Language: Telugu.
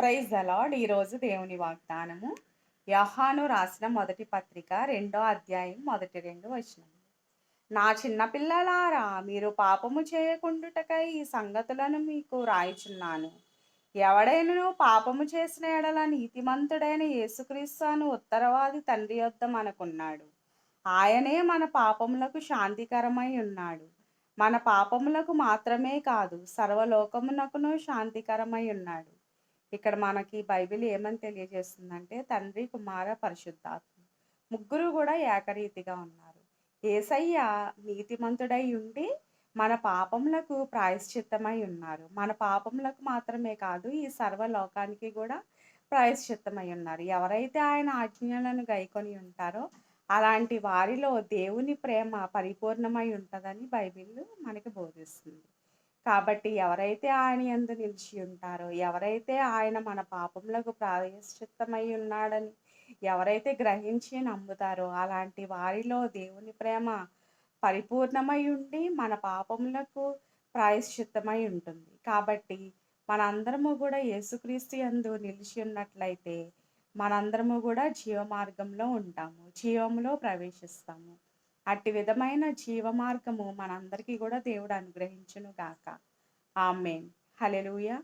Praise the lord. ఈరోజు దేవుని వాగ్దానము యోహాను రాసిన మొదటి పత్రిక 2వ అధ్యాయం మొదటి 2 వచనములు. నా చిన్న పిల్లలారా, మీరు పాపము చేయకుండుటకై ఈ సంగతులను మీకు రాయుచున్నాను. ఎవడైనను పాపము చేసిన ఎడల నీతిమంతుడైన యేసుక్రీస్తు అను ఉత్తరవాది తండ్రి యొద్ద మనకున్నాడు. ఆయనే మన పాపములకు శాంతికరమై ఉన్నాడు. మన పాపములకు మాత్రమే కాదు, సర్వలోకమునకును శాంతికరమై ఉన్నాడు. ఇక్కడ మనకి బైబిల్ ఏమని తెలియజేస్తుందంటే, తండ్రి, కుమార, పరిశుద్ధాత్మ ముగ్గురు కూడా ఏకరీతిగా ఉన్నారు. యేసయ్య నీతిమంతుడై ఉండి మన పాపములకు ప్రాయశ్చిత్తమై ఉన్నారు. మన పాపములకు మాత్రమే కాదు, ఈ సర్వలోకానికి కూడా ప్రాయశ్చిత్తమై ఉన్నారు. ఎవరైతే ఆయన ఆజ్ఞలను గైకొని ఉంటారో అలాంటి వారిలో దేవుని ప్రేమ పరిపూర్ణమై ఉంటదని బైబిల్ మనకి బోధిస్తుంది. కాబట్టి ఎవరైతే ఆయన యందు నిలిచి ఉంటారో, ఎవరైతే ఆయన మన పాపములకు ప్రాయశ్చిత్తమై ఉన్నాడని ఎవరైతే గ్రహించి నమ్ముతారో, అలాంటి వారిలో దేవుని ప్రేమ పరిపూర్ణమై ఉండి మన పాపములకు ప్రాయశ్చిత్తమై ఉంటుంది. కాబట్టి మనందరము కూడా యేసుక్రీస్తు యందు నిలిచి ఉన్నట్లయితే మనందరము కూడా జీవమార్గంలో ఉంటాము. జీవములో ప్రవేశిస్తాము. అట్టి విధమైన జీవమార్గము మనందరికీ కూడా దేవుడు అనుగ్రహించును గాక. ఆమేన్. హల్లెలూయా.